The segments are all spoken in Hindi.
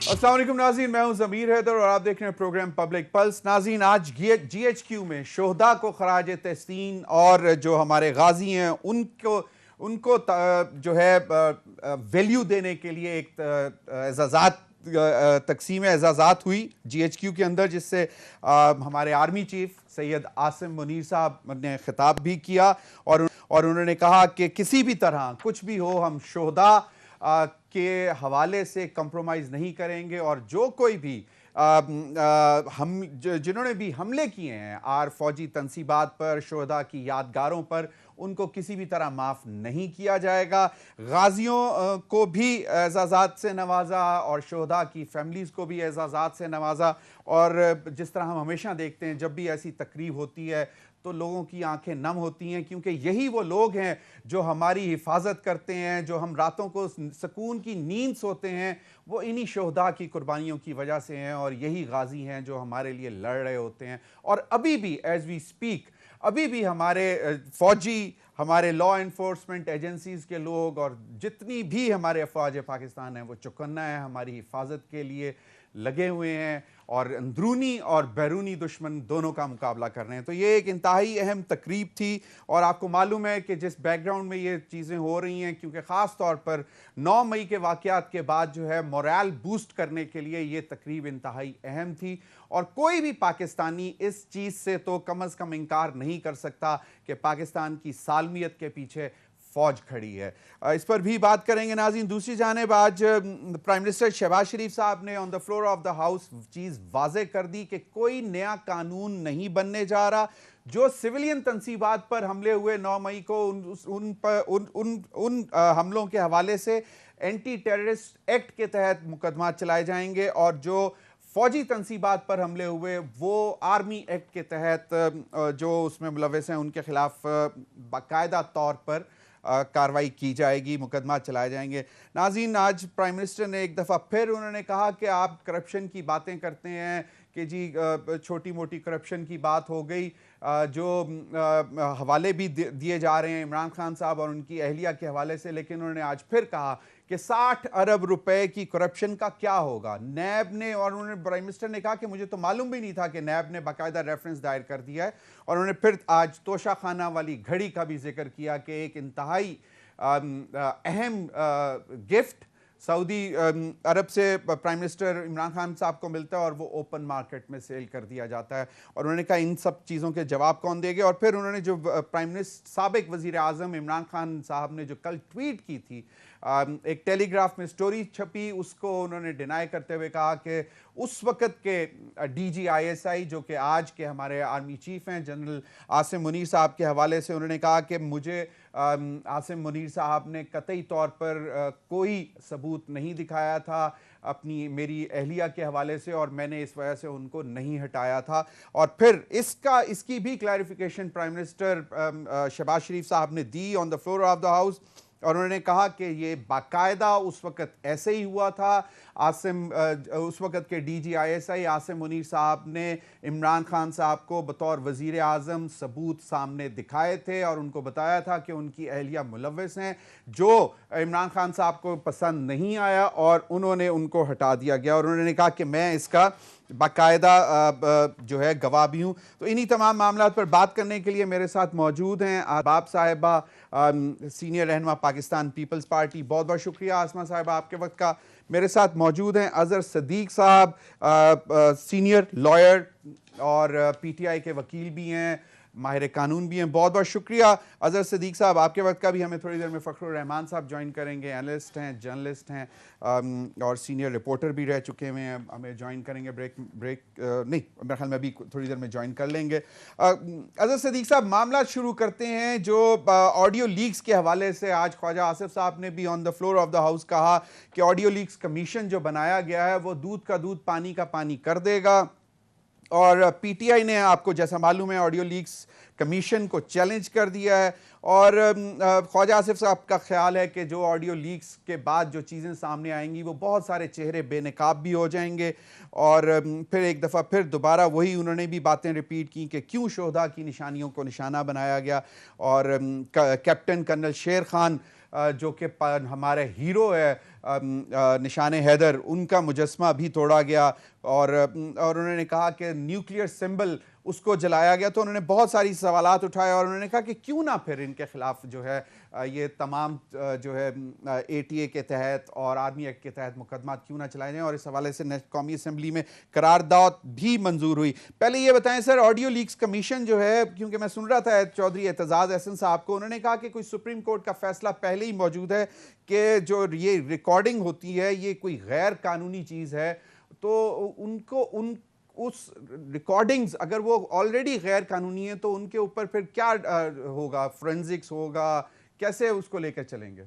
अस्सलाम वालेकुम नाज़रीन, मैं हूं ज़मीर हैदर और आप देख रहे हैं प्रोग्राम पब्लिक पल्स। नाज़रीन, आज GHQ में शोहदा को खराज तहसीन और जो हमारे गाजी हैं उनको उनको जो है वैल्यू देने के लिए एक एजाज़ात तकसीम एजाज़ात हुई GHQ के अंदर, जिससे हमारे आर्मी चीफ सैयद आसिम मुनीर साहब ने खिताब भी किया और उन्होंने कहा कि किसी भी तरह कुछ भी हो, हम शोहदा के हवाले से कंप्रोमाइज़ नहीं करेंगे और जो कोई भी हम जिन्होंने भी हमले किए हैं फौजी तनसीबात पर, शोहदा की यादगारों पर, उनको किसी भी तरह माफ़ नहीं किया जाएगा। गाजियों को भी एजाज़ात से नवाजा और शोहदा की फैमिलीज़ को भी एजाज़ात से नवाजा। और जिस तरह हम हमेशा देखते हैं, जब भी ऐसी तकरीब होती है तो लोगों की आंखें नम होती हैं, क्योंकि यही वो लोग हैं जो हमारी हिफाजत करते हैं, जो हम रातों को सुकून की नींद सोते हैं, वो इन्हीं शोहदा की कुर्बानियों की वजह से हैं। और यही गाजी हैं जो हमारे लिए लड़ रहे होते हैं। और अभी भी एज वी स्पीक, अभी भी हमारे फौजी, हमारे लॉ इन्फोर्समेंट एजेंसीज़ के लोग और जितनी भी हमारे अफवाज पाकिस्तान हैं, वो चौकन्ना है, हमारी हिफाजत के लिए लगे हुए हैं और अंदरूनी और बैरूनी दुश्मन दोनों का मुकाबला कर रहे हैं। तो ये एक इंतहाई अहम तकरीब थी और आपको मालूम है कि जिस बैकग्राउंड में ये चीज़ें हो रही हैं, क्योंकि ख़ास तौर पर 9 मई के वाक़यात के बाद जो है मोरल बूस्ट करने के लिए ये तकरीब इंतहाई अहम थी। और कोई भी पाकिस्तानी इस चीज़ से तो कम अज़ कम इनकार नहीं कर सकता कि पाकिस्तान की सालमियत के पीछे फौज खड़ी है। इस पर भी बात करेंगे नाज़रीन। दूसरी जानिब आज प्राइम मिनिस्टर शहबाज शरीफ साहब ने on the floor of the house चीज़ वाज़े कर दी कि कोई नया कानून नहीं बनने जा रहा। जो सिविलियन तनसीबात पर हमले हुए 9 मई को, उन हमलों के हवाले से एंटी टेररिस्ट एक्ट के तहत मुकदमा चलाए जाएंगे और जो फौजी तनसीबात पर हमले हुए वो आर्मी एक्ट के तहत जो उसमें मुलव्वस हैं उनके खिलाफ बाकायदा तौर पर कार्रवाई की जाएगी, मुकदमा चलाए जाएंगे। नाज़रीन, आज प्राइम मिनिस्टर ने एक दफ़ा फिर उन्होंने कहा कि आप करप्शन की बातें करते हैं कि जी छोटी मोटी करप्शन की बात हो गई, जो हवाले भी दिए जा रहे हैं इमरान खान साहब और उनकी अहलिया के हवाले से। लेकिन उन्होंने आज फिर कहा कि 60 अरब रुपए की करप्शन का क्या होगा। नैब ने, और उन्होंने प्राइम मिनिस्टर ने कहा कि मुझे तो मालूम भी नहीं था कि नैब ने बाकायदा रेफरेंस दायर कर दिया है। और उन्होंने फिर आज तोशा खाना वाली घड़ी का भी जिक्र किया कि एक इंतहाई अहम गिफ्ट सऊदी अरब से प्राइम मिनिस्टर इमरान खान साहब को मिलता है और वो ओपन मार्केट में सेल कर दिया जाता है। और उन्होंने कहा इन सब चीज़ों के जवाब कौन देंगे। और फिर उन्होंने जो प्राइम मिनिस्टर साबिक वज़ीर आज़म इमरान खान साहब ने जो कल ट्वीट की थी, एक टेलीग्राफ में स्टोरी छपी, उसको उन्होंने डिनाई करते हुए कहा कि उस वक़्त के DGISI जो कि आज के हमारे आर्मी चीफ हैं जनरल आसिम मुनीर साहब के हवाले से, उन्होंने कहा कि मुझे आसिम मुनीर साहब ने कतई तौर पर कोई सबूत नहीं दिखाया था अपनी मेरी अहलिया के हवाले से और मैंने इस वजह से उनको नहीं हटाया था। और फिर इसकी भी clarification prime minister Shehbaz Sharif sahab ने दी on the floor of the house. और उन्होंने कहा कि ये बाकायदा उस वक़्त ऐसे ही हुआ था। उस वक़्त के DGISI आसिम मुनीर साहब ने इमरान खान साहब को बतौर वज़ीर आज़म सबूत सामने दिखाए थे और उनको बताया था कि उनकी अहलिया मुलव्वस हैं, जो इमरान खान साहब को पसंद नहीं आया और उन्होंने उनको हटा दिया गया। और उन्होंने कहा कि मैं इसका बाकायदा जो है गवाह भी हूँ। तो इन्हीं तमाम मामलों पर बात करने के लिए मेरे साथ मौजूद हैं आबाब साहिबा, सीनियर रहनुमा पाकिस्तान पीपल्स पार्टी। बहुत बहुत शुक्रिया आसमा साहिबा आपके वक्त का। मेरे साथ मौजूद हैं अज़हर सदीक साहब, सीनियर लॉयर और PTI के वकील भी हैं, माहिर कानून भी हैं। बहुत बहुत शुक्रिया अज़हर सदीक साहब आपके वक्त का भी। हमें थोड़ी देर में फ़खरुर रहमान साहब ज्वाइन करेंगे, एनालिस्ट हैं, जर्नलिस्ट हैं और सीनियर रिपोर्टर भी रह चुके हुए हैं, हमें ज्वाइन करेंगे। मेरे ख्याल में अभी थोड़ी देर में ज्वाइन कर लेंगे। अज़हर सदीक साहब, मामला शुरू करते हैं जो ऑडियो लीक्स के हवाले से। आज ख्वाजा आसिफ साहब ने भी on the floor of the house कहा कि ऑडियो लीक्स कमीशन जो बनाया गया है वो दूध का दूध पानी का पानी कर देगा। और PTI ने, आपको जैसा मालूम है, ऑडियो लीक्स कमीशन को चैलेंज कर दिया है। और ख्वाजा आसिफ साहब का ख्याल है कि जो ऑडियो लीक्स के बाद जो चीज़ें सामने आएंगी वो बहुत सारे चेहरे बेनकाब भी हो जाएंगे। और फिर एक दफ़ा फिर दोबारा वही उन्होंने भी बातें रिपीट की कि क्यों शोहदा की निशानियों को निशाना बनाया गया। और कैप्टन कर्नल शेर खान जो कि हमारे हीरो है निशान हैदर, उनका मुजस्मा भी तोड़ा गया और उन्होंने कहा कि न्यूक्लियर सिंबल उसको जलाया गया। तो उन्होंने बहुत सारी सवालात उठाए और उन्होंने कहा कि क्यों ना फिर इनके खिलाफ जो है ये तमाम जो है ATA के तहत और आर्मी एक्ट के तहत मुकदमा क्यों ना चलाए जाएं, और इस हवाले से कौमी असम्बली में करारदाद भी मंजूर हुई। पहले ये बताएं सर, ऑडियो लीक्स कमीशन जो है, क्योंकि मैं सुन रहा था चौधरी एतजाज एहसन साहब को, उन्होंने कहा कि कोई सुप्रीम कोर्ट का फैसला पहले ही मौजूद है कि जो ये रिकॉर्डिंग होती है ये कोई गैर कानूनी चीज़ है, तो उनको उस रिकॉर्डिंग्स अगर वो ऑलरेडी गैर कानूनी है तो उनके ऊपर फिर क्या होगा, फोरेंसिक्स होगा, कैसे उसको लेकर चलेंगे?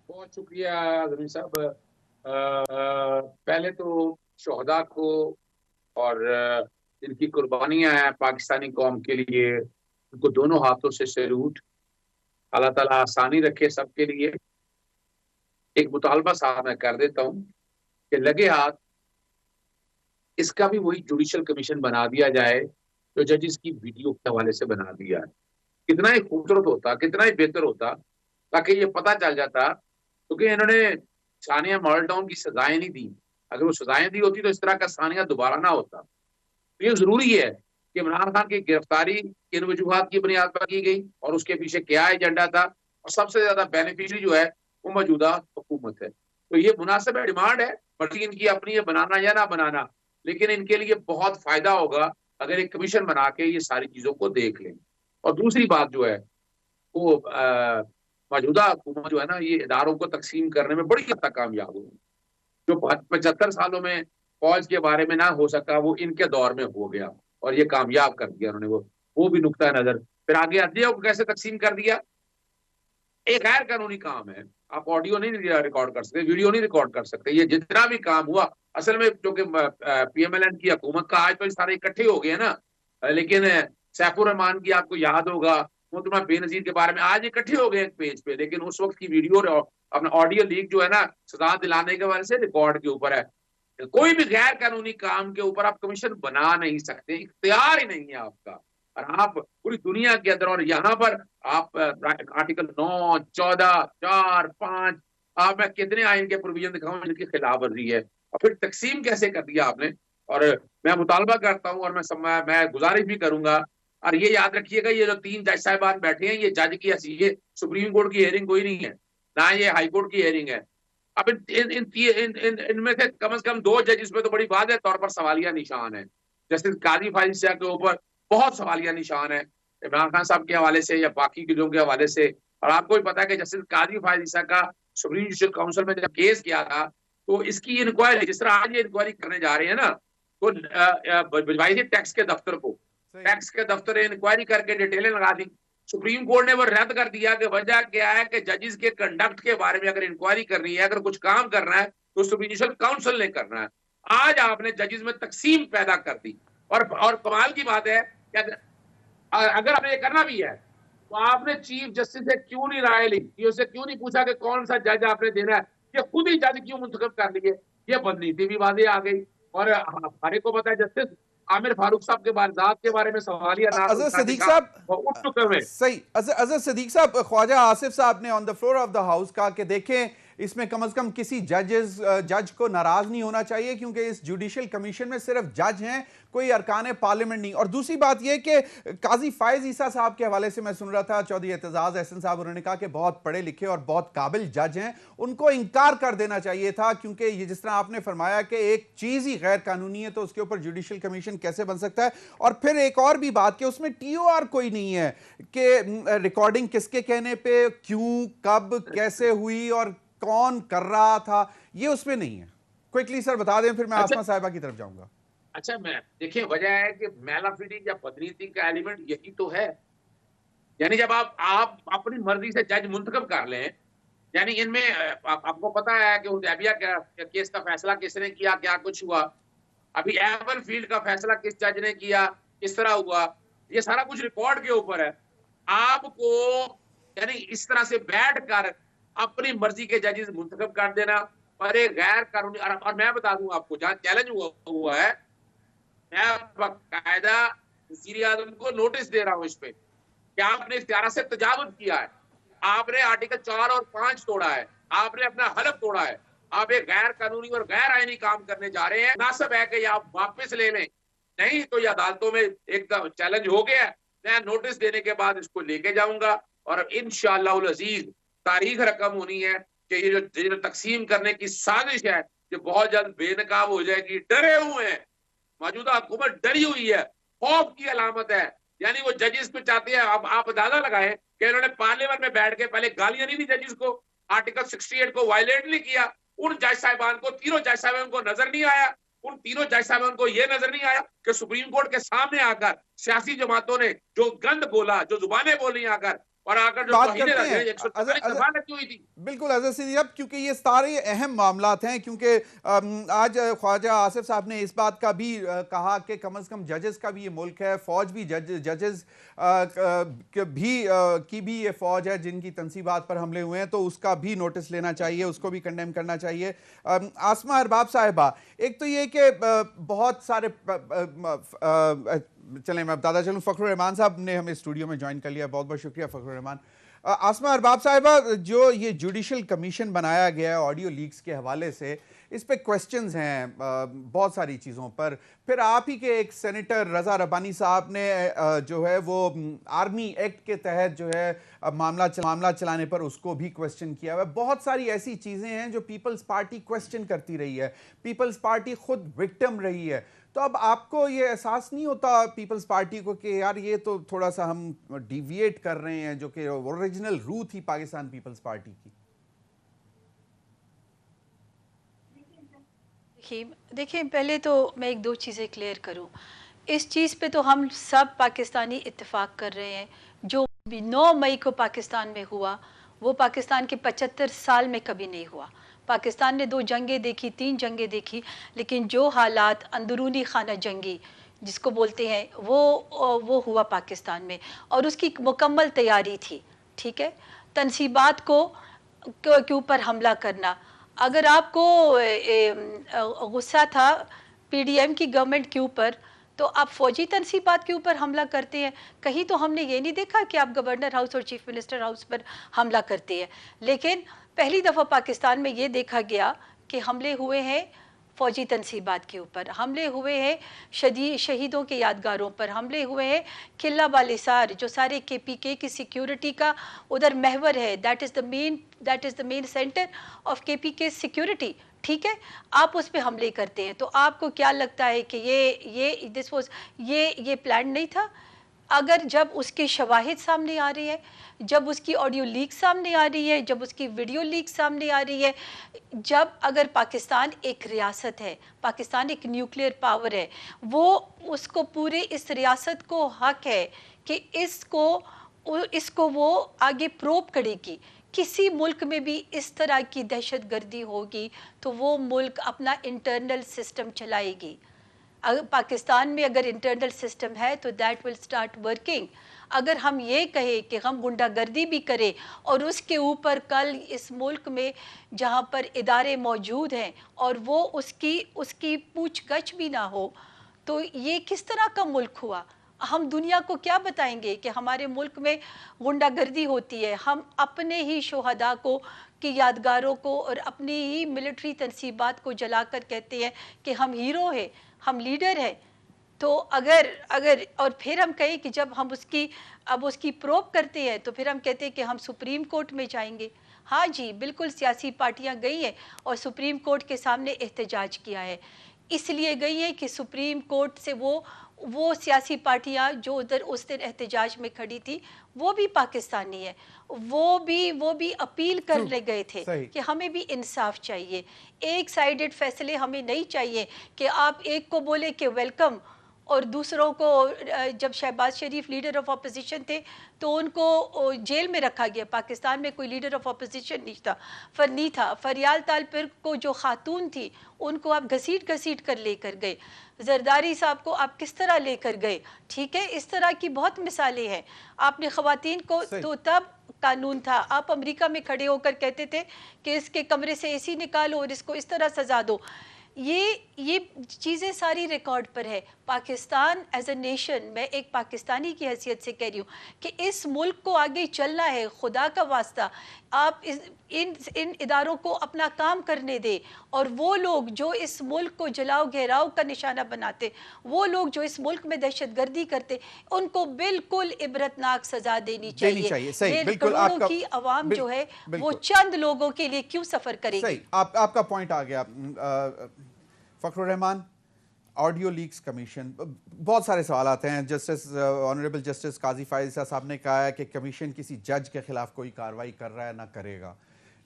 बहुत शुक्रिया जमीन साहब। पहले तो शोहदा को और इनकी कुर्बानियां हैं पाकिस्तानी कौम के लिए, उनको दोनों हाथों से सैल्यूट। अल्लाह ताला आसानी रखे सबके लिए। एक मुतालबा साहब मैं कर देता हूँ कि लगे हाथ इसका भी वही जुडिशल कमीशन बना दिया जाए जो जजिस की वीडियो के हवाले से बना दिया है। कितना ही खूबसूरत होता, कितना ही बेहतर होता, ताकि ये पता चल जाता। क्योंकि इन्होंने सानिया मॉडल टाउन की सजाएं नहीं दी। अगर वो सजाएं दी होती तो इस तरह का सानिया दोबारा ना होता। तो ये जरूरी है कि इमरान खान की गिरफ्तारी किन वजूहात की बुनियाद पर की गई और उसके पीछे क्या एजेंडा था, और सबसे ज्यादा बेनिफिशियरी जो है वो मौजूदा हुकूमत है। तो ये मुनासिब डिमांड है, मर्जी इनकी अपनी है बनाना या ना बनाना, लेकिन इनके लिए बहुत फायदा होगा अगर एक कमीशन बना के ये सारी चीजों को देख लें। और दूसरी बात जो है वो मौजूदा हुकूमत जो है ना, ये इदारों को तकसीम करने में बड़ी हद तक कामयाब हुई। जो 75 सालों में फौज के बारे में ना हो सका वो इनके दौर में हो गया और ये कामयाब कर दिया उन्होंने। वो भी नुक्ता नजर। फिर आगे अदलिया को कैसे तकसीम कर दिया, एक गैर कानूनी काम है। आप ऑडियो नहीं रिकॉर्ड कर सकते, वीडियो नहीं रिकॉर्ड कर सकते। ये जितना भी काम हुआ असल में जो कि PMLN की हुकूमत का आज तो सारे इकट्ठे हो गए ना, लेकिन सैफुर रहमान की आपको याद होगा, मुतमा बेनजीर के बारे में आज इकट्ठे हो गए एक पेज पे, लेकिन उस वक्त की वीडियो अपना ऑडियो लीक जो है ना सजा दिलाने के वजह से रिकॉर्ड के ऊपर है। कोई भी गैर कानूनी काम के ऊपर आप कमीशन बना नहीं सकते, इख्तियार ही नहीं है आपका। और आप पूरी दुनिया के अंदर और यहाँ पर आप आर्टिकल 9, 14, 4, 5, आप मैं कितने आइन के प्रोविजन दिखाऊं जिनकी खिलाफ वर्जी है, और फिर तकसीम कैसे कर दिया आपने। और मैं मुतालबा करता हूं और मैं गुजारिश भी करूंगा, और ये याद रखिएगा ये जो 3 जज साहिबान बैठे हैं ये जज की ये सुप्रीम कोर्ट की हियरिंग कोई नहीं है, ना ये हाई कोर्ट की हियरिंग है। अब इनमें से कम 2 जज इसमें तो बड़ी वाज़ेह तौर पर सवालिया निशान है। जस्टिस काजी फाजिल ईसा के ऊपर बहुत सवालिया निशान है, इमरान खान साहब के हवाले से या बाकी चीजों के हवाले से। और आपको भी पता है कि जस्टिस काजी फाजिल ईसा का सुप्रीम जुडिशल काउंसिल में जब केस किया था तो इसकी इंक्वायरी, जिस तरह आज ये इंक्वायरी करने जा रहे हैं ना, तो भिजवाई थी टैक्स के दफ्तर को, टैक्स के दफ्तर ने इंक्वायरी करके डिटेलें लगा दी। सुप्रीम कोर्ट ने वो रद्द कर दिया कि वजह क्या है कि जजेस के कंडक्ट के बारे में अगर इंक्वायरी करनी है, अगर कुछ काम करना है तो सुप्रीम जुडिशल काउंसिल ने करना है। आज आपने जजेस में तकसीम पैदा कर दी। और कमाल की बात है कि अगर आपने ये करना भी है तो आपने चीफ जस्टिस से क्यों नहीं राय ली, उससे क्यों नहीं पूछा कि कौन सा जज आपने देना है, ये खुद ही जज क्यों मुंतखब कर लिए। ये बदनीति भी वादे आ गई। और हमारे को पता है जस्टिस आमिर फारूक साहब के बारजात के बारे में सवालिया अजहर सदीक साहब उठ चुके हुए। सही, अजहर सदीक साहब, ख्वाजा आसिफ साहब ने on the floor of the house कहा कि देखें इसमें कम से कम किसी जज को नाराज नहीं होना चाहिए क्योंकि इस जुडिशियल कमीशन में सिर्फ जज हैं, कोई अरकान पार्लियामेंट नहीं। और दूसरी बात यह कि काजी फायज ईसा साहब के हवाले से मैं सुन रहा था, चौधरी एतजाज एहसन साहब, उन्होंने कहा कि बहुत पढ़े लिखे और बहुत काबिल जज हैं, उनको इनकार कर देना चाहिए था क्योंकि ये जिस तरह आपने फरमाया कि एक चीज ही गैर कानूनी है तो उसके ऊपर जुडिशियल कमीशन कैसे बन सकता है। और फिर एक और भी बात कि उसमें TOR कोई नहीं है कि रिकॉर्डिंग किसके कहने पे, क्यों, कब, कैसे हुई और कौन कर रहा था, ये उसमें नहीं है। क्विकली सर बता दें, फिर मैं आसमा साहिबा की तरफ जाऊंगा। अच्छा, मैं देखिए वजह है कि मैलाफिडी या बदनीति का एलिमेंट यही तो है। यानी जब आप अपनी मर्जी से जज मुंतखब कर लें, यानी इनमें आपको पता है कि हुदैबिया केस का फैसला किसने किया, क्या कुछ हुआ, अभी एवन फील्ड का फैसला किस जज ने किया, किस तरह हुआ, ये सारा कुछ रिकॉर्ड के ऊपर है। आपको यानी इस तरह से बैठ कर अपनी मर्जी के जजेस मुंतखब कर देना और एक गैर कानूनी। और मैं बता दूं आपको, जहां चैलेंज हुआ है, मैं बाकायदा वज़ीर आज़म को नोटिस दे रहा हूं इस पे कि आपने इख्तियार से तजावुज़ किया है। आपने आर्टिकल 4 और 5 तोड़ा है, आपने अपना हलफ तोड़ा है, आप एक गैर कानूनी और गैर आईनी काम करने जा रहे हैं। मुनासिब है कि आप वापस ले लें, नहीं तो ये अदालतों में एक चैलेंज हो गया। मैं नोटिस देने के बाद इसको लेके जाऊंगा और इंशाअल्लाह उल अजीज तारीख रकम होनी है कि ये जो तकसीम करने की साजिश है ये बहुत जल्द बेनकाब हो जाएगी। डरे हुए हैं, मौजूदा हुकूमत डरी हुई है, खौफ की अलामत है। यानी वो जजेस को चाहते हैं, अब आप अंदाजा लगाएं कि इन्होंने पार्लियामेंट में बैठ के पहले गालियां नहीं दी जजेस को, आर्टिकल 68 को वायलेट नहीं किया। उन जज साहिबान को, तीनों जज साहिबान को नजर नहीं आया, उन तीनों जज साहिबान को यह नजर नहीं आया कि सुप्रीम कोर्ट के सामने आकर सियासी जमातों ने जो गंद बोला, जो जुबानें बोली आकर और आकर जो बात करते हैं हुई थी। बिल्कुल अजहर सिद्दीकी, अब क्योंकि ये सारे अहम मामलात हैं, क्योंकि आज ख्वाजा आसिफ साहब ने इस बात का भी कहा कि कम से कम जजेस का भी ये मुल्क है, फौज भी जजेस की भी ये फौज है जिनकी तनसीबात पर हमले हुए हैं, तो उसका भी नोटिस लेना चाहिए, उसको भी कंडेम करना चाहिए। आसमा अरबाब साहिबा, एक तो ये कि बहुत सारे चलें मैं बताता चलूँ, फ़खरुर रहमान साहब ने हमें स्टूडियो में ज्वाइन कर लिया, बहुत बहुत शुक्रिया फ़खरुर रहमान। आसमा अरबाब साहिबा, जो ये जुडिशल कमीशन बनाया गया है ऑडियो लीक्स के हवाले से, इस पे क्वेश्चंस हैं बहुत सारी चीज़ों पर। फिर आप ही के एक सेनेटर रज़ा रब्बानी साहब ने जो है वो आर्मी एक्ट के तहत जो है मामला चलाने पर उसको भी क्वेश्चन किया हुआ है। बहुत सारी ऐसी चीज़ें हैं जो पीपल्स पार्टी क्वेश्चन करती रही है, पीपल्स पार्टी खुद विक्टिम रही है। तो अब आपको ये एहसास नहीं होता पीपल्स पार्टी को कि यार ये तो थोड़ा सा हम डिविएट कर रहे हैं, जो कि ओरिजिनल रूह थी पाकिस्तान पीपल्स पार्टी की? देखिए पहले तो मैं एक दो चीज़ें क्लियर करूं। इस चीज़ पे तो हम सब पाकिस्तानी इत्तेफाक कर रहे हैं, जो 9 मई को पाकिस्तान में हुआ वो पाकिस्तान के 75 साल में कभी नहीं हुआ। पाकिस्तान ने 2 जंगें देखी, 3 जंगें देखी, लेकिन जो हालात अंदरूनी खाना जंगी जिसको बोलते हैं वो हुआ पाकिस्तान में, और उसकी मुकम्मल तैयारी थी। ठीक है, तनसीबात के ऊपर हमला करना। अगर आपको गुस्सा था पीडीएम की गवर्नमेंट के ऊपर, तो आप फौजी तनसीबात के ऊपर हमला करते हैं। कहीं तो हमने ये नहीं देखा कि आप गवर्नर हाउस और चीफ मिनिस्टर हाउस पर हमला करते हैं, लेकिन पहली दफ़ा पाकिस्तान में ये देखा गया कि हमले हुए हैं फ़ौजी तनसीबात के ऊपर, हमले हुए हैं शहीदों के यादगारों पर, हमले हुए हैं किला बालिसार जो सारे केपीके की सिक्योरिटी का उधर महवर है, that is the main centre of KPK security. ठीक है, आप उस पर हमले करते हैं, तो आपको क्या लगता है कि ये प्लान नहीं था? अगर जब उसकी शवाहिद सामने आ रही है, जब उसकी ऑडियो लीक सामने आ रही है, जब उसकी वीडियो लीक सामने आ रही है, जब अगर पाकिस्तान एक रियासत है, पाकिस्तान एक न्यूक्लियर पावर है, वो उसको पूरे इस रियासत को हक है कि इसको वो आगे प्रोब करेगी। किसी मुल्क में भी इस तरह की दहशत गर्दी होगी तो वो मुल्क अपना इंटरनल सिस्टम चलाएगी। अगर पाकिस्तान में अगर इंटरनल सिस्टम है तो दैट विल स्टार्ट वर्किंग। अगर हम ये कहें कि हम गुंडागर्दी भी करें और उसके ऊपर कल इस मुल्क में जहाँ पर इदारे मौजूद हैं और वो उसकी पूछगछ भी ना हो, तो ये किस तरह का मुल्क हुआ? हम दुनिया को क्या बताएंगे कि हमारे मुल्क में गुंडागर्दी होती है? हम अपने ही शोहदा को की यादगारों को और अपनी ही मिलिट्री तनसीबात को जलाकर कहते हैं कि हम हीरो हैं, हम लीडर हैं। तो अगर और फिर हम कहें कि जब हम उसकी प्रोब करते हैं तो फिर हम कहते हैं कि हम सुप्रीम कोर्ट में जाएंगे। हाँ जी, बिल्कुल सियासी पार्टियां गई हैं और सुप्रीम कोर्ट के सामने एहतजाज किया है। इसलिए गई है कि सुप्रीम कोर्ट से वो सियासी पार्टियां जो उधर उस दिन एहतजाज में खड़ी थी वो भी पाकिस्तानी है, वो भी अपील करने गए थे कि हमें भी इंसाफ चाहिए। एक साइडेड फैसले हमें नहीं चाहिए कि आप एक को बोले कि वेलकम और दूसरों को, जब शहबाज शरीफ लीडर ऑफ अपोजिशन थे तो उनको जेल में रखा गया। पाकिस्तान में कोई लीडर ऑफ अपोजिशन नहीं था। फरियाल तालपुर को जो खातून थी उनको आप घसीट कर लेकर गए। जरदारी साहब को आप किस तरह लेकर गए? ठीक है, इस तरह की बहुत मिसालें हैं। आपने ख़वातीन को तो तब कानून था, आप अमेरिका में खड़े होकर कहते थे कि इसके कमरे से एसी निकालो और इसको इस तरह सजा दो। ये चीज़ें सारी रिकॉर्ड पर है। पाकिस्तान एज अ नेशन, मैं एक पाकिस्तानी की हैसियत से कह रही हूँ कि इस मुल्क को आगे चलना है, खुदा का वास्ता आप इन इदारों को अपना काम करने दें। और वो लोग जो इस मुल्क को जलाओ घेराव का निशाना बनाते, वो लोग जो इस मुल्क में दहशतगर्दी करते, उनको बिल्कुल इबरतनाक सजा देनी चाहिए। सही, बिल्कुल। करोड़ों की आवाम जो है वो चंद लोगों के लिए क्यों सफर करेगी? सही, आपका पॉइंट आ गया। फखरुर रहमान, ऑडियो लीक्स कमीशन, बहुत सारे सवाल आते हैं। जस्टिस ऑनरेबल जस्टिस काजी फायद साहब ने कहा है कि कमीशन किसी जज के खिलाफ कोई कार्रवाई कर रहा है ना करेगा।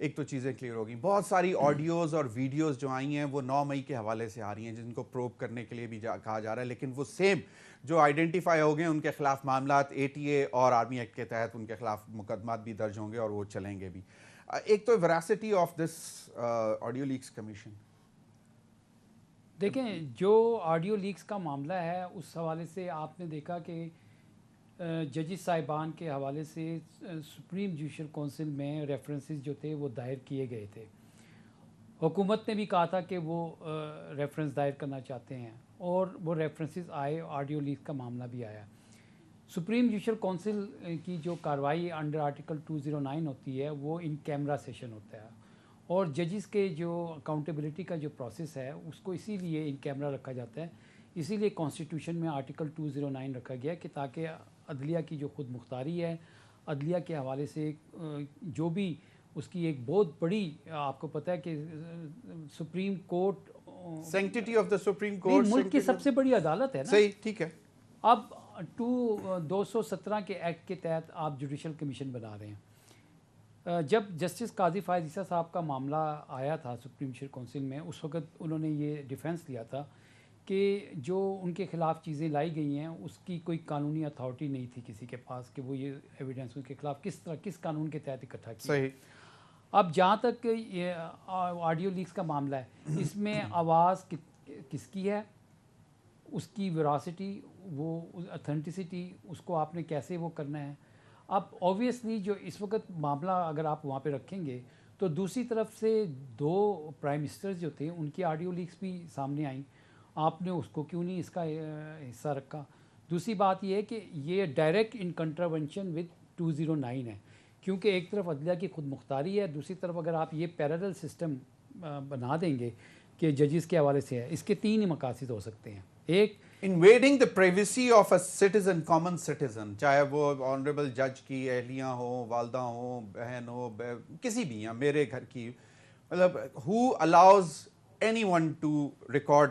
एक तो चीज़ें क्लियर होगी। बहुत सारी ऑडियोज़ और वीडियोज़ जो आई हैं वो 9 मई के हवाले से आ रही हैं, जिनको प्रोब करने के लिए भी कहा जा रहा है, लेकिन वो सेम जो आइडेंटिफाई हो गए उनके खिलाफ मामला ATA और आर्मी एक्ट के तहत उनके खिलाफ मुकदमात भी दर्ज होंगे और वो चलेंगे भी। एक तो veracity of this audio leaks commission. देखें, जो ऑडियो लीक्स का मामला है उस हवाले से आपने देखा कि जजेस साहिबान के हवाले से सुप्रीम जुडिशल काउंसिल में रेफरेंसेस जो थे वो दायर किए गए थे। हुकूमत ने भी कहा था कि वो रेफरेंस दायर करना चाहते हैं और वो रेफरेंसेस आए, ऑडियो लीक का मामला भी आया। सुप्रीम जुडिशल काउंसिल की जो कार्रवाई अंडर आर्टिकल 209 होती है वो इन कैमरा सेशन होता है और जजेस के जो अकाउंटेबिलिटी का जो प्रोसेस है उसको इसीलिए इन कैमरा रखा जाता है। इसीलिए कॉन्स्टिट्यूशन में आर्टिकल 209 रखा गया कि ताकि अदलिया की जो खुद मुख्तारी है, अदलिया के हवाले से जो भी उसकी एक बहुत बड़ी, आपको पता है कि supreme court, sanctity of the supreme court मुल्क की सबसे बड़ी अदालत है ना। सही, ठीक है। अब 217 के एक्ट के तहत आप जुडिशल कमीशन बना रहे हैं। जब जस्टिस काजी फायद ईसा साहब का मामला आया था सुप्रीम जुडिशल काउंसिल में, उस वक्त उन्होंने ये डिफेंस लिया था कि जो उनके ख़िलाफ़ चीज़ें लाई गई हैं उसकी कोई कानूनी अथॉरिटी नहीं थी किसी के पास कि वो ये एविडेंस उनके ख़िलाफ़ किस कानून के तहत इकट्ठा किया। सही। अब जहाँ तक ये ऑडियो लीक्स का मामला है, इसमें आवाज़ किसकी है, उसकी वेरासिटी, वो ऑथेंटिसिटी, उसको आपने कैसे वो करना है। अब ऑब्वियसली जो इस वक्त मामला अगर आप वहाँ पे रखेंगे तो दूसरी तरफ से 2 प्राइम मिनिस्टर्स जो थे उनकी ऑडियो लीक्स भी सामने आई, आपने उसको क्यों नहीं इसका हिस्सा रखा। दूसरी बात यह है कि ये डायरेक्ट इन कंट्रावेंशन विद 209 है, क्योंकि एक तरफ अदलिया की खुद मुख्तारी है, दूसरी तरफ अगर आप ये पैरेलल सिस्टम बना देंगे कि जजेस के हवाले से है, इसके 3 ही मकासद हो सकते हैं। एक, invading the privacy of a citizen, common citizen, चाहे वो ऑनरेबल जज की अहलियाँ हो, वालदा हो, बहन हो, किसी भी, या मेरे घर की, मतलब who allows anyone to record.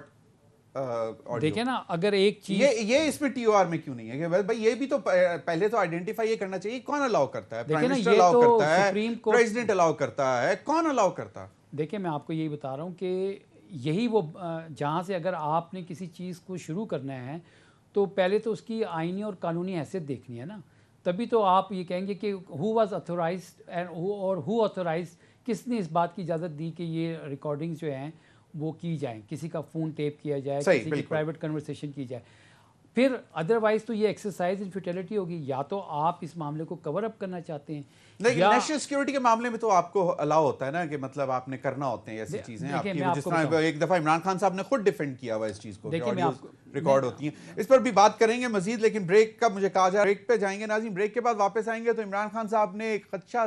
देखिए ना, अगर एक चीज ये इसमें TOR में क्यों नहीं है कि भाई ये भी तो पहले तो आइडेंटिफाई ये करना चाहिए कौन अलाउ करता है। प्राइम मिनिस्टर अलाउ करता है, प्रेसिडेंट अलाउ करता है, कौन अलाउ करता है? देखिए, मैं आपको यही बता रहा हूँ कि यही वो जहाँ से अगर आपने किसी चीज़ को शुरू करना है तो पहले तो उसकी आईनी और कानूनी हैसियत देखनी है ना, तभी तो आप ये कहेंगे कि who was authorised and who authorised, किसने इस बात की इजाज़त दी कि ये रिकॉर्डिंग्स जो हैं वो की जाएं, किसी का फ़ोन टेप किया जाए, किसी की प्राइवेट कन्वर्सेशन की जाए। फिर अदरवाइज तो ये एक्सरसाइज इन फ्यूटिलिटी होगी। या तो आप इस मामले को कवर अप करना चाहते हैं, लेकिन नेशनल सिक्योरिटी के मामले में तो आपको अलाउ होता है ना कि मतलब आपने करना होते हैं ऐसी चीजें आपकी, जिस तरह एक दफा इमरान खान साहब ने खुद डिफेंड किया हुआ इस चीज को, रिकॉर्ड होती हैं। इस पर भी बात करेंगे मजीद, लेकिन ब्रेक का मुझे कहा जा, ब्रेक पे जाएंगे नाज़रीन। ब्रेक के बाद वापस आएंगे तो इमरान खान साहब ने एक खदशा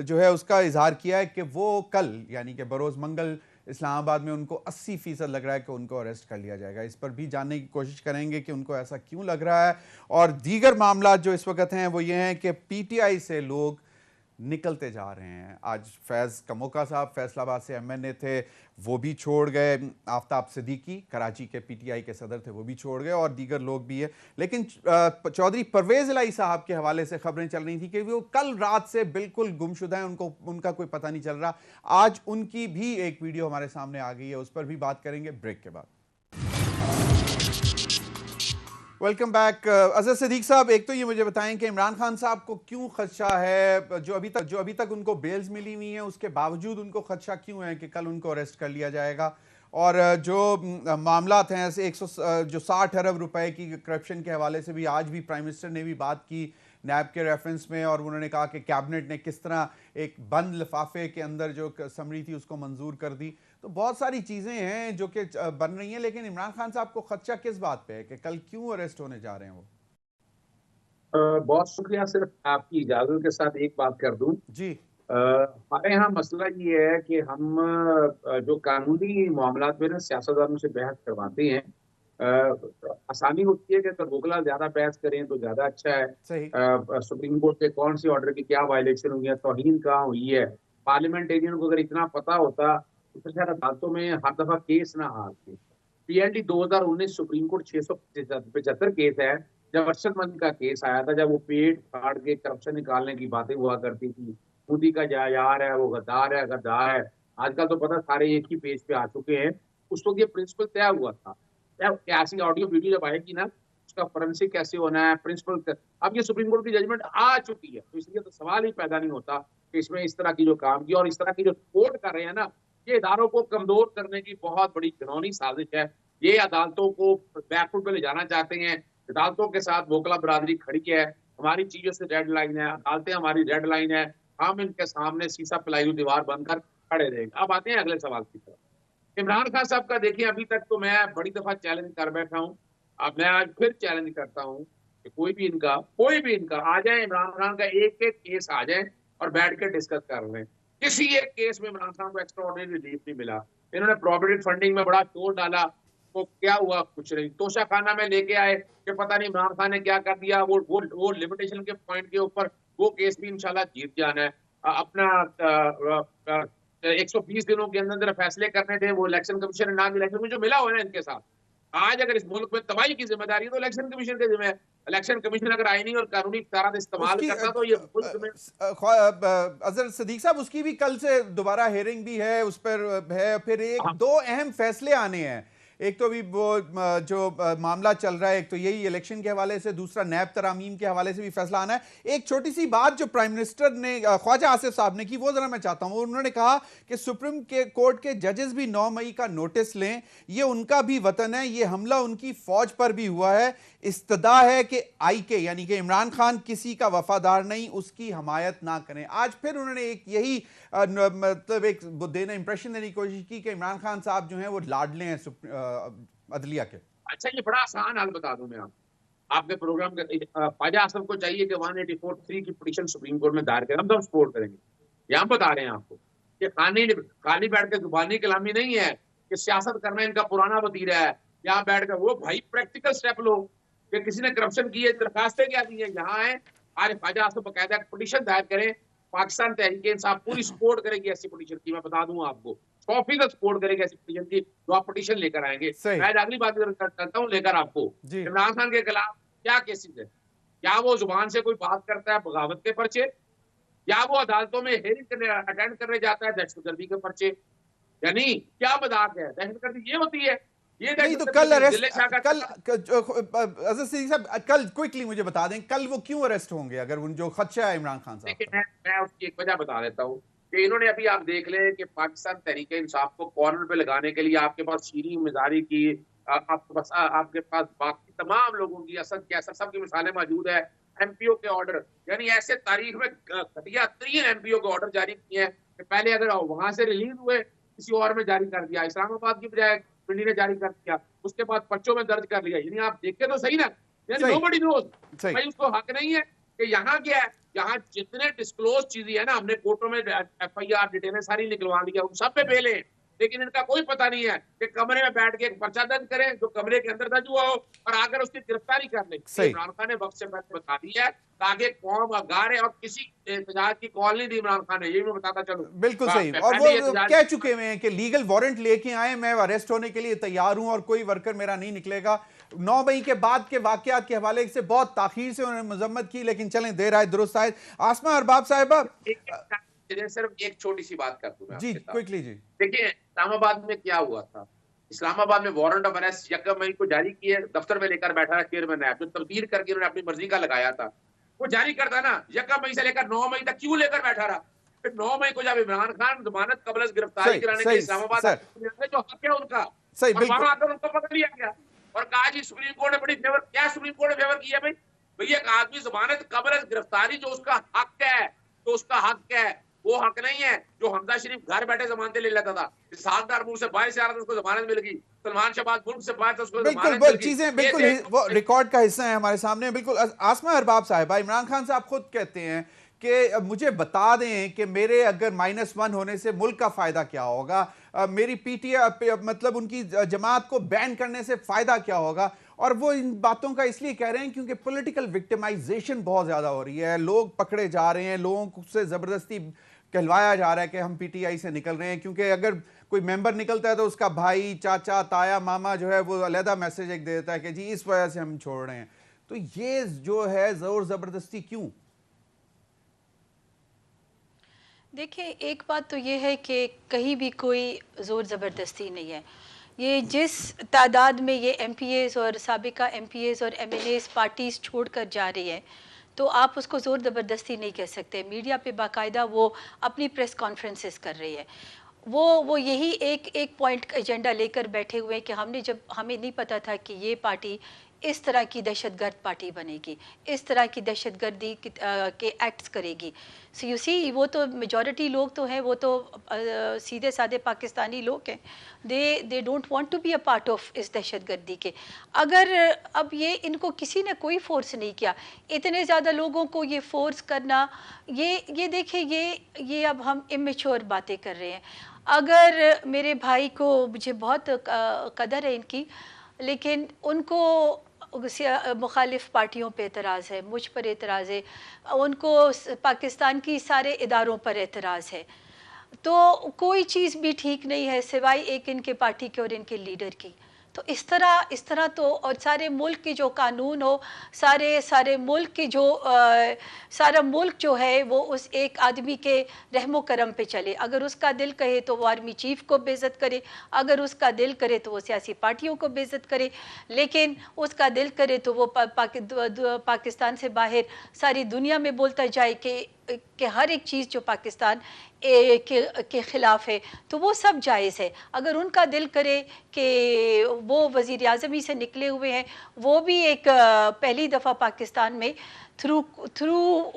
जो है उसका इजहार किया है कि वो कल यानी कि बरोज़ मंगल इस्लामाबाद में उनको 80% लग रहा है कि उनको अरेस्ट कर लिया जाएगा। इस पर भी जानने की कोशिश करेंगे कि उनको ऐसा क्यों लग रहा है। और दीगर मामला जो इस वक्त हैं वो ये हैं कि PTI से लोग निकलते जा रहे हैं। आज फैज़ कमोका साहब फैसलाबाद से MNA थे, वो भी छोड़ गए। आफ्ताब सिद्दीकी कराची के PTI के सदर थे, वो भी छोड़ गए, और दीगर लोग भी है। लेकिन चौधरी परवेज़ इलाही साहब के हवाले से खबरें चल रही थी कि वो कल रात से बिल्कुल गुमशुदा हैं, उनका कोई पता नहीं चल रहा। आज उनकी भी एक वीडियो हमारे सामने आ गई है, उस पर भी बात करेंगे ब्रेक के बाद। Welcome back. अजहर सिद्दीक साहब, एक तो ये मुझे बताएं कि इमरान खान साहब को क्यों खदशा है, जो अभी तक उनको बेल्स मिली हुई हैं उसके बावजूद उनको खदशा क्यों है कि कल उनको अरेस्ट कर लिया जाएगा। और जो मामला हैं 60 अरब रुपए की करप्शन के हवाले से भी आज भी प्राइम मिनिस्टर ने भी बात की नैब के रेफरेंस में, और उन्होंने कहा कि कैबिनेट ने किस तरह एक बंद लिफाफे के अंदर जो समरी थी उसको मंजूर कर दी। तो बहुत सारी चीज़ें हैं जो कि बन रही हैं, लेकिन इमरान खान साहब को खदशा किस बात पे है कि कल क्यों अरेस्ट होने जा रहे हैं वो? बहुत शुक्रिया। सिर्फ आपकी इजाजत के साथ एक बात कर दूं जी। हमारे यहाँ मसला ये है कि हम जो कानूनी मामलात में ना सियासतदानों से बहस करवाते हैं, आसानी होती है कि अगर वकला ज्यादा बहस करें तो ज्यादा अच्छा है। सही। सुप्रीम कोर्ट के कौन सी ऑर्डर की क्या वायलेशन हुई है, तौहीन कहाँ हुई है, पार्लियामेंटेरियन को अगर इतना पता होता तो फिर शायद अदालतों में हर दफा केस ना हारते। पीएलडी 2019 सुप्रीम कोर्ट 675 केस है। जब अरशद मंदी का केस आया था, जब वो पेट फाड़ के करप्शन निकालने की बातें हुआ करती थी, मोदी का यार है, वो गद्दार है, गद्दार है, आजकल तो पता सारे एक ही पेज पे आ चुके हैं। उस वक्त ये प्रिंसिपल तय हुआ था, ऐसी ऑडियो वीडियो जब आएगी ना, उसका फोरेंसिक कैसे होना है, प्रिंसिपल। अब ये सुप्रीम कोर्ट की जजमेंट आ चुकी है, तो इसलिए तो सवाल ही पैदा नहीं होता कि इसमें इस तरह की जो काम की और इस तरह की जो कोर्ट कर रहे हैं ना, ये इदारों को कमजोर करने की बहुत बड़ी घिनौनी साजिश है। ये अदालतों को बैकफुट पे ले जाना चाहते हैं। अदालतों के साथ वोकला बरादरी खड़ी है, हमारी चीजों से रेड लाइन है, अदालतें हमारी रेड लाइन है, हम इनके सामने शीशा पिलाई हुई दीवार बनकर खड़े रहेंगे। अब आते हैं अगले सवाल की तरफ। इमरान खान साहब का देखिए, अभी तक तो मैं बड़ी दफा चैलेंज कर बैठा हूँ, अब मैं आज फिर चैलेंज करता हूँ कि कोई भी इनका आ जाए, इमरान खान का एक एक केस आ जाए और बैठ के डिस्कस कर लें। किसी एक केस में इमरान खान को एक्स्ट्राऑर्डिनरी रिलीफ नहीं मिला। इन्होंने प्रॉपर्टी फंडिंग में बड़ा शोर डाला, तो क्या हुआ? कुछ नहीं। तोशाखाना में लेके आए कि पता नहीं इमरान खान ने क्या कर दिया, वो लिमिटेशन के पॉइंट के ऊपर वो केस भी इंशाल्लाह जीत जाना है। अपना 120 दिनों के अंदर फैसले करने थे, वो इलेक्शन कमीशन नाम इलेक्शन में जो मिला हुआ है इनके साथ। आज अगर इस मुल्क में तबाही की जिम्मेदारी है तो इलेक्शन कमीशन के जिम्मे है। इलेक्शन कमीशन अगर आईनी और कानूनी इख्तियारात इस्तेमाल करता तो ये मुल्क में अजहर सिद्दीक साहब, उसकी भी कल से दोबारा हेयरिंग भी है, उस पर है। फिर एक दो अहम फैसले आने हैं। एक तो अभी वो जो मामला चल रहा है, एक तो यही इलेक्शन के हवाले से, दूसरा नैब तरामीम के हवाले से भी फैसला आना है। एक छोटी सी बात जो प्राइम मिनिस्टर ने ख्वाजा आसिफ साहब ने की, वो जरा मैं चाहता हूं। उन्होंने कहा कि सुप्रीम कोर्ट के जजेस भी 9 मई का नोटिस लें, ये उनका भी वतन है, ये हमला उनकी फौज पर भी हुआ है। इस्तदा है कि आईके यानी कि इमरान खान किसी का वफादार नहीं, उसकी हमायत ना करें। आज फिर उन्होंने एक यही मतलब एक देना इंप्रेशन देने की कोशिश की कि इमरान खान साहब जो हैं वो लाडले हैं अदलिया के। अच्छा, ये बड़ा आसान हाल बता दूं मैं आपके प्रोग्राम के ख्वाजा आसिफ को चाहिए कि 184(3) की पिटीशन सुप्रीम कोर्ट में दायर करें, हम तो सपोर्ट करेंगे। ये हम बता रहे हैं आपको कि खाली बैठ के जुबानी कलामी नहीं है कि सियासत करना इनका पुराना वतीरा है। यहाँ बैठ कर वो भाई प्रैक्टिकल स्टेप लो कि किसी ने करप्शन की है, दरखास्तें क्या दी है, यहाँ है। आज ख्वाजा आसिफ बकायदा पिटीशन दायर करें, पाकिस्तान तहरीक-ए-इंसाफ पूरी सपोर्ट करेगी ऐसी पिटीशन की। मैं बता दूं आपको 100% सपोर्ट करेगी ऐसी पिटीशन की, जो आप पिटीशन लेकर आएंगे। मैं अगली बात करता हूँ लेकर आपको, इमरान खान के खिलाफ क्या केसेस है? क्या वो जुबान से कोई बात करता है बगावत के पर्चे, या वो अदालतों में हेयरिंग अटेंड करने जाता है दहशतगर्दी के पर्चे? यानी क्या मजाक है? दहशतगर्दी ये होती है? ये नहीं तो कल अरेस्ट, कल अजहर सिद्दीक साहब कल क्विकली मुझे बता दें, कल वो क्यों अरेस्ट होंगे अगर उन जो खदशा है इमरान खान साहब? देखिए, मैं उसकी एक वजह बता देता हूँ कि इन्होंने अभी आप देख लें कि पाकिस्तान तहरीक इंसाफ को कॉर्नर पे लगाने के लिए आपके पास शीरी मिजारी की, आपके पास बाकी तमाम लोगों की, असद कैसर सब की मिसालें मौजूद है। एमपीओ के ऑर्डर, यानी ऐसे तारीख में घटिया 3 एमपीओ के ऑर्डर जारी किए हैं कि पहले अगर वहां से रिलीज हुए किसी और में जारी कर दिया, इस्लामाबाद की बजाय पिंडी ने जारी कर दिया, उसके बाद पर्चों में दर्ज कर लिया। यानी आप देखे तो सही ना, यानी नोबडी नोज, भाई उसको हक नहीं है कि यहाँ क्या है। यहाँ जितने डिस्क्लोज चीजें है ना, हमने कोर्टों में एफआईआर डिटेलें सारी निकलवा ली है, उन सब पे बेले, लेकिन इनका कोई पता नहीं है कि कमरे में बैठ के एक पर्चा दर्ज करें जो कमरे के अंदर दर्ज हुआ हो और आकर उसकी गिरफ्तारी कर ले। इमरान खान ने वक्त से पहले बता दिया है ताकि कौम अगार है और किसी एहतजाज की कॉल नहीं दी इमरान खान ने, ये मैं बताता चलूं। बिल्कुल सही, और वो कह चुके हैं कि लीगल वारंट लेके आए, मैं अरेस्ट होने के लिए तैयार हूं और कोई वर्कर मेरा नहीं निकलेगा। 9 मई के बाद के वाकयात के हवाले से बहुत ताखीर से उन्होंने मजम्मत की, लेकिन चलें देर आए दुरुस्त आए। आसमा अरबाब साहिबा, सिर्फ एक छोटी सी बात कर दूं जी क्विकली जी। देखिए, इस्लामाबाद में क्या हुआ था? इस्लामाबाद में वारंट ऑफ अरेस्ट 1 मई को जारी किए, दफ्तर में लेकर बैठा है चेयरमैन नैब, जो तब्दील करके उन्होंने अपनी मर्जी का लगाया था, वो जारी करता ना 1 मई से लेकर 9 मई तक क्यों लेकर बैठा रहा? फिर 9 मई को जब इमरान खान जमानत कबल गिरफ्तारी कराने के इस्लामाबाद जो हक है उनका, वहां आकर उनको पकड़ लिया गया और कहा जी सुप्रीम कोर्ट ने बड़ी फेवर, क्या सुप्रीम कोर्ट ने फेवर किया भाई? भैया एक आदमी जमानत कब्र गिरफ्तारी जो उसका हक है, तो उसका हक है, वो हक नहीं है जो हमजा शरीफ घर बैठे जमानतें ले लेता था। इसहाकदार मुल्क से बाहर से आ रहा था, उसको जमानत मिल गई। सलमान शहबाज मुल्क से बाहर था, उसको बिल्कुल जमानत वो मिल गई। चीजें बिल्कुल वो रिकॉर्ड का हिस्सा है हमारे सामने। बिल्कुल आसमा अरबाब साहिबा, इमरान खान साहब खुद कहते हैं कि मुझे बता दें कि मेरे अगर -1 होने से मुल्क का फायदा क्या होगा, मेरी पीटीआई मतलब उनकी जमात को बैन करने से फायदा क्या होगा। और वो इन बातों का इसलिए कह रहे हैं क्योंकि पॉलिटिकल विक्टिमाइजेशन बहुत ज्यादा हो रही है, लोग पकड़े जा रहे हैं, लोगों से जबरदस्ती कहलवाया जा रहा है कि हम पीटीआई से निकल रहे हैं। क्योंकि अगर कोई मेंबर निकलता है तो उसका भाई, चाचा, ताया, मामा जो है वो अलहदा मैसेज एक देता है कि जी इस वजह से हम छोड़ रहे हैं। तो ये जो है जोर जबरदस्ती क्यों? देखिए, एक बात तो ये है कि कहीं भी कोई ज़ोर ज़बरदस्ती नहीं है। ये जिस तादाद में ये एमपीएस और साबिका एमपीएस और एमएलएस पार्टीज़ छोड़ कर जा रही है, तो आप उसको ज़ोर ज़बरदस्ती नहीं कह सकते। मीडिया पे बाकायदा वो अपनी प्रेस कॉन्फ्रेंसेस कर रही है। वो यही एक पॉइंट एजेंडा लेकर बैठे हुए हैं कि हमें नहीं पता था कि ये पार्टी इस तरह की दहशतगर्द पार्टी बनेगी, इस तरह की दहशतगर्दी के एक्ट्स करेगी। सो यू सी, वो तो मेजॉरिटी लोग तो हैं, वो तो सीधे साधे पाकिस्तानी लोग हैं। They don't want to be a part of इस दहशतगर्दी के। अगर अब ये इनको किसी ने कोई फोर्स नहीं किया, इतने ज़्यादा लोगों को ये फोर्स करना, ये देखिए, ये अब हम इमेच्योर बातें कर रहे हैं। अगर मेरे भाई को, मुझे बहुत कदर है इनकी, लेकिन उनको मुखालिफ पार्टियों पे एतराज़ है, मुझ पर एतराज़ है, उनको पाकिस्तान की सारे इदारों पर एतराज़ है। तो कोई चीज़ भी ठीक नहीं है सिवाय एक इनके पार्टी के और इनके लीडर की। तो इस तरह तो, और सारे मुल्क की जो कानून हो, सारे मुल्क की जो सारा मुल्क जो है वो उस एक आदमी के रहमो करम पे चले। अगर उसका दिल कहे तो वो आर्मी चीफ को बेइज्जत करे, अगर उसका दिल करे तो वो सियासी पार्टियों को बेइज्जत करे, लेकिन उसका दिल करे तो वो पाकिस्तान से बाहर सारी दुनिया में बोलता जाए कि हर एक चीज़ जो पाकिस्तान के ख़िलाफ़ है, तो वो सब जायज़ है। अगर उनका दिल करे कि वो वज़ीर आज़म ही से निकले हुए हैं, वो भी एक पहली दफ़ा पाकिस्तान में थ्रू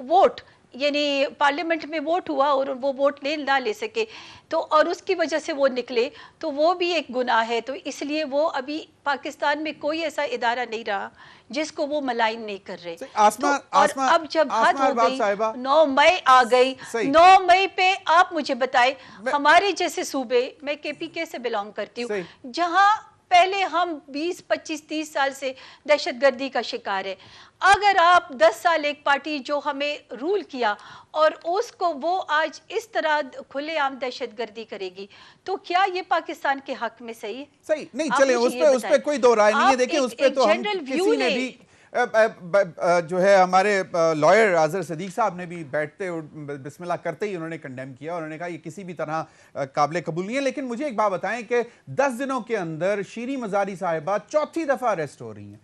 वोट, यानी पार्लियामेंट में वोट हुआ और वो वोट ना ले सके, तो और उसकी वजह से वो निकले, तो वो भी एक गुनाह है। तो इसलिए वो अभी पाकिस्तान में कोई ऐसा इदारा नहीं रहा जिसको वो मलाइन नहीं कर रहे। आसमा, तो और आसमा, अब जब हद हो गई, 9 मई आ गई, 9 मई पे आप मुझे बताएं, हमारे जैसे सूबे, मैं केपीके से बिलोंग करती हूँ, जहाँ पहले हम 20, 25, 30 साल से दहशतगर्दी का शिकार है। अगर आप 10 साल एक पार्टी जो हमें रूल किया और उसको वो आज इस तरह खुलेआम दहशतगर्दी करेगी, तो क्या ये पाकिस्तान के हक में सही है? सही नहीं। चले उस पे कोई दो राय नहीं है। देखिए, उस पे तो हम किसी ने भी जो है, हमारे लॉयर आज़र सदीक साहब ने भी बैठते बिस्मिल्लाह करते ही उन्होंने कंडेम किया। उन्होंने कहा ये किसी भी तरह काबिल कबूल नहीं है। लेकिन मुझे एक बात बताएं कि 10 दिनों के अंदर शीरी मज़ारी साहिबा चौथी दफ़ा अरेस्ट हो रही हैं।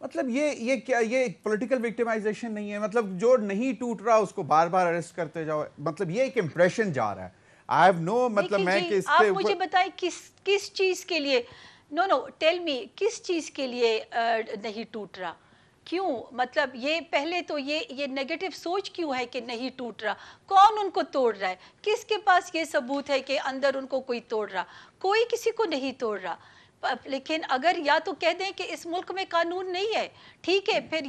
मतलब ये क्या, ये पॉलिटिकल विक्टिमाइजेशन नहीं है? मतलब जो नहीं टूट रहा उसको बार बार अरेस्ट करते जाओ, मतलब ये एक इंप्रेशन जा रहा है। आई हैव नो, मतलब मैं कि आप मुझे बताएं किस चीज़ के लिए, नो टेल मी, किस चीज़ के लिए नहीं टूट रहा? क्यों? मतलब ये पहले तो ये नेगेटिव सोच क्यों है कि नहीं टूट रहा? कौन उनको तोड़ रहा है? किसके पास ये सबूत है कि अंदर उनको कोई तोड़ रहा? कोई किसी को नहीं तोड़ रहा। लेकिन अगर या तो कह दें कि इस मुल्क में कानून नहीं है, ठीक है, फिर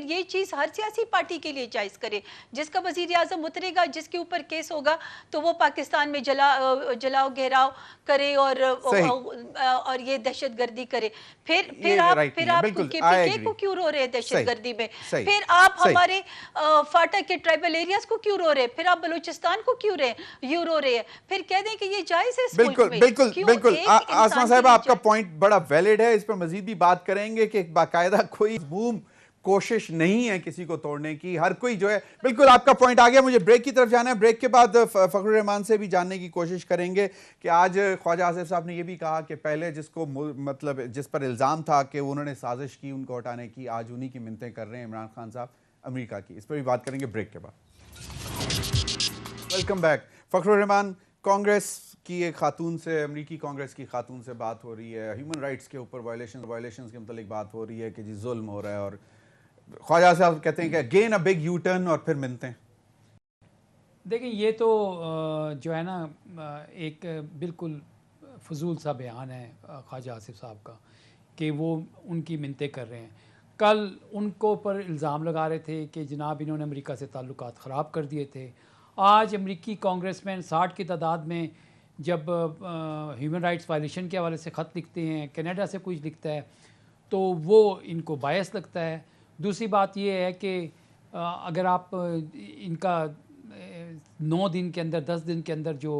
ये चीज़ हर सियासी पार्टी के लिए जायज़ करे। जिसका वज़ीर आज़म उतरेगा, जिसके ऊपर केस होगा, तो वो पाकिस्तान में जलाओ घेराव करे और ये दहशतगर्दी करे। फिर आप केपीके को क्यों रो रहे हैं दहशतगर्दी में? फिर आप हमारे फाटा के ट्राइबल एरियाज को क्यों रो रहे हैं? फिर आप बलूचिस्तान को क्यों रो रहे हैं? फिर कह दें कि ये जायज़ है इस मुल्क में। बिल्कुल आसमा साहब, आपका पॉइंट बड़ा वैलिड है। इस पर मजीद भी बात करेंगे कि बाकायदा कोई कोशिश नहीं है किसी को तोड़ने की, हर कोई जो है। बिल्कुल आपका पॉइंट आ गया। मुझे ब्रेक की तरफ जाना है। ब्रेक के बाद फखरुर रहमान से भी जानने की कोशिश करेंगे कि आज ख्वाजा आसिफ साहब ने यह भी कहा कि पहले मतलब जिस पर इल्ज़ाम था कि उन्होंने साजिश की उनको हटाने की, आज उन्हीं की मिन्नतें कर रहे हैं इमरान खान साहब अमेरिका की। इस पर भी बात करेंगे ब्रेक के बाद। Welcome back. फखरुर रहमान, कांग्रेस की एक खातून से, अमरीकी कांग्रेस की खातून से बात हो रही है, ह्यूमन राइट्स के ऊपर वायलेशन के मतलब बात हो रही है कि जी जुल्म हो रहा है। और ख्वाजा साहब कहते हैं कि again a big U turn और फिर मिलते हैं। देखिए ये तो जो है ना एक बिल्कुल फजूल सा बयान है ख्वाजा आसिफ साहब का कि वो उनकी मिन्नतें कर रहे हैं। कल उनको पर इल्ज़ाम लगा रहे थे कि जनाब इन्होंने अमेरिका से ताल्लुकात ख़राब कर दिए थे। आज अमेरिकी कांग्रेसमैन 60 की तादाद में जब ह्यूमन राइट्स वायलेशन के हवाले से ख़त लिखते हैं, कनाडा से कुछ लिखता है, तो वो इनको बायस लगता है। दूसरी बात ये है कि अगर आप इनका 9 दिन के अंदर 10 दिन के अंदर जो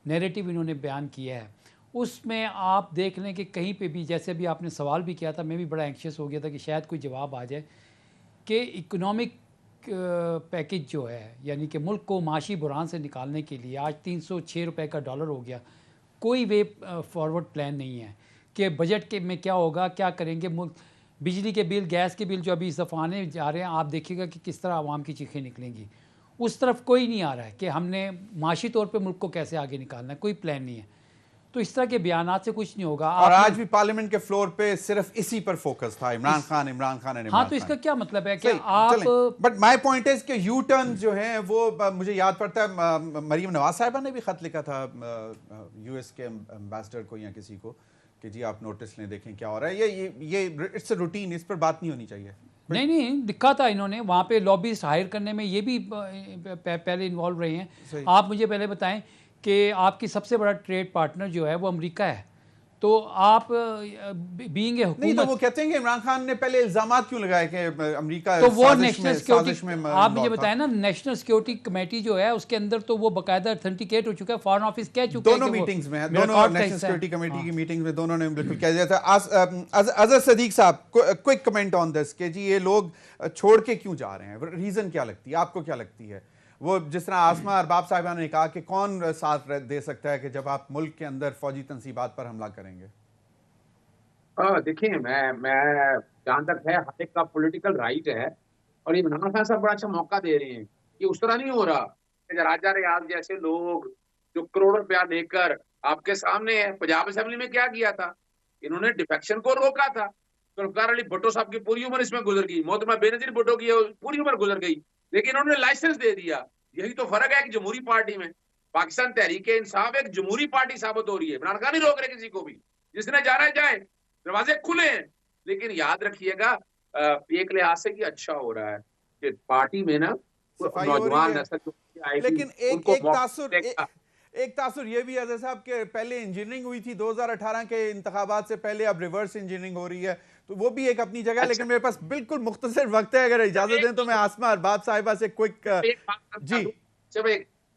नैरेटिव इन्होंने बयान किया है उसमें आप देख लें कि कहीं पे भी, जैसे भी आपने सवाल भी किया था, मैं भी बड़ा एंक्शियस हो गया था कि शायद कोई जवाब आ जाए कि इकोनॉमिक पैकेज जो है यानी कि मुल्क को माशी बुरान से निकालने के लिए आज 306 रुपए का डॉलर हो गया। कोई वे फॉरवर्ड प्लान नहीं है कि बजट के में क्या होगा, क्या करेंगे। मुल्क बिजली के बिल, गैस के बिल जो अभी इस दफ़ा आने जा रहे हैं, आप देखिएगा कि किस तरह आवाम की चीखें निकलेंगी। उस तरफ कोई नहीं आ रहा है कि हमने माशी तौर पे मुल्क को कैसे आगे निकालना है, कोई प्लान नहीं है। तो इस तरह के बयानात से कुछ नहीं होगा। और आज भी पार्लियामेंट के फ्लोर पे सिर्फ इसी पर फोकस था, इमरान खान। हाँ, तो इसका क्या मतलब है कि आप, बट माय पॉइंट इज कि यू टर्न जो है वो मुझे याद पड़ता है मरीम नवाज साहिबा ने भी खत लिखा था यूएस के एम्बेसडर को या किसी को कि जी आप नोटिस लें, देखें क्या हो रहा है। ये इट्स अ रूटीन, इस पर बात नहीं होनी चाहिए। नहीं दिखा था इन्होंने वहाँ पे लॉबिस्ट हायर करने में, ये भी पहले इन्वॉल्व रहे हैं। आप मुझे पहले बताएं कि आपकी सबसे बड़ा ट्रेड पार्टनर जो है वो अमेरिका है, तो आप बीइंग ए हुकूमत, नहीं तो वो कहते हैं कि इमरान खान ने पहले इल्जामात क्यों लगाए कि अमेरिका, तो वो नेशनल सिक्योरिटी, आप मुझे बताएं ना, नेशनल सिक्योरिटी कमेटी जो है उसके अंदर तो वो बाकायदा ऑथेंटिकेट हो चुका है, फॉरेन ऑफिस कह चुका है, दोनों मीटिंग्स में, दोनों नेशनल सिक्योरिटी कमेटी की मीटिंग्स में दोनों ने बिल्कुल कह दिया था। अजहर सदीक साहब, क्विक कमेंट ऑन दिस कि जी ये लोग छोड़ के क्यों जा रहे हैं, रीजन क्या लगती है आपको, क्या लगती है? वो जिस तरह आसमा अरबाब साहिबा ने कहा कि कौन साथ दे सकता है कि जब आप मुल्क के अंदर फौजी तंसीबात पर हमला करेंगे? देखिए, मैं जहां तक है हर एक का पॉलिटिकल राइट है, और इमरान खान साहब बड़ा अच्छा मौका दे रहे हैं कि उस तरह नहीं हो रहा कि राजा रियाज जैसे लोग जो करोड़ों रुपया देकर आपके सामने है। पंजाब असेंबली में क्या किया था, इन्होंने डिफेक्शन को रोका था। जुल्फिकार अली भुट्टो साहब की पूरी उम्र इसमें गुजर गई, मोहतरमा बेनजीर भुट्टो की पूरी उम्र गुजर गई, लेकिन उन्होंने लाइसेंस दे दिया। यही तो फर्क है कि जमहूरी पार्टी में पाकिस्तान तहरीक इंसाफ एक जमहूरी पार्टी साबित हो रही है। इमरान खान नहीं रोक रहे किसी को भी, जिसने जाना है जाए, दरवाजे खुले हैं। लेकिन याद रखिएगा एक लिहाज से कि अच्छा हो रहा है कि पार्टी में ना नौजवान नस्ल आएगी, लेकिन एक तासुर ये भी है साहब कि पहले इंजीनियरिंग हुई थी 2018 के इंतखाबात से पहले, अब रिवर्स इंजीनियरिंग हो रही है, तो वो भी एक अपनी जगह। लेकिन मेरे पास बिल्कुल मुख्तसर वक्त है, अगर इजाजत दें तो मैं आसमा अरबाब साहिबा से क्विक जी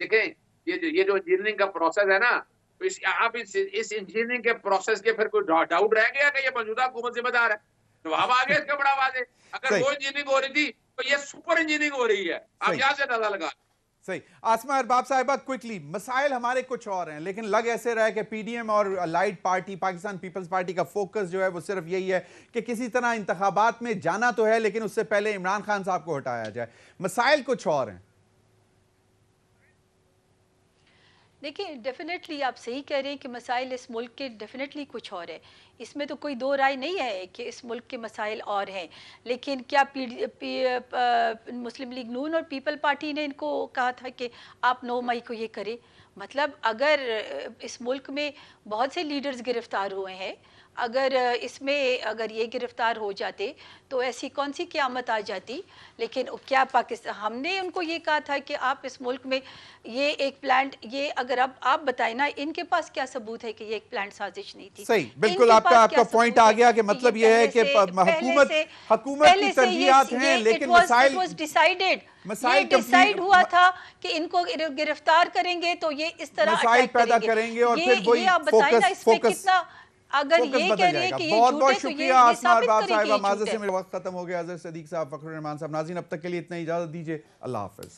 देखें, ये जो इंजीनियरिंग का प्रोसेस है ना, तो आप इस इंजीनियरिंग के प्रोसेस के फिर कोई डाउट रह गया कि ये मौजूदा हुकूमत जिम्मेदार है? जवाब आ गया इसका बड़ा वाज़ेह। अगर वो इंजीनियरिंग हो रही थी तो ये सुपर इंजीनियरिंग हो रही है, आप यहाँ से अंदाजा लगा। सही। आसमा अरबाब साहिबा, क्विकली, मसाइल हमारे कुछ और हैं, लेकिन लग ऐसे रहा है कि पीडीएम और allied party, Pakistan Peoples Party का फोकस जो है वो सिर्फ यही है कि किसी तरह इंतखाबात में जाना तो है, लेकिन उससे पहले इमरान खान साहब को हटाया जाए। मसाइल कुछ और हैं। देखिए, डेफिनेटली आप सही कह रहे हैं कि मसाइल इस मुल्क के डेफिनेटली कुछ और है, इसमें तो कोई दो राय नहीं है कि इस मुल्क के मसाइल और हैं। लेकिन क्या मुस्लिम लीग नून और पीपल पार्टी ने इनको कहा था कि आप 9 मई को ये करें? मतलब अगर इस मुल्क में बहुत से लीडर्स गिरफ्तार हुए हैं, अगर ये गिरफ्तार हो जाते तो ऐसी कौन सी क़यामत आ जाती। लेकिन क्या पाकिस्तान, हमने उनको ये कहा था कि आप इस मुल्क में ये एक प्लांट, ये अगर अब आप बताएं ना, इनके पास क्या सबूत है कि ये एक प्लांट साजिश नहीं थी? सही, बिल्कुल आपका पॉइंट आ गया कि मतलब ये है कि हुकूमत की तरजीहात हैं, लेकिन मसाइल ये डिसाइड हुआ था कि इनको गिरफ्तार करेंगे तो ये इस तरह मसाइल पैदा करेंगे और फिर वही आप बताएं ना इसमें कितना, अगर ये कह रहे हैं कि ये बहुत बहुत झूठे, शुक्रिया आसमा अरबाब साहिबा, माज़रत से मेरा वक्त खत्म हो गया। अज़हर सदीक साहब, फखरुर रहमान साहब। नाज़रीन, अब तक के लिए इतना, इजाजत दीजिए, अल्लाह हाफिज।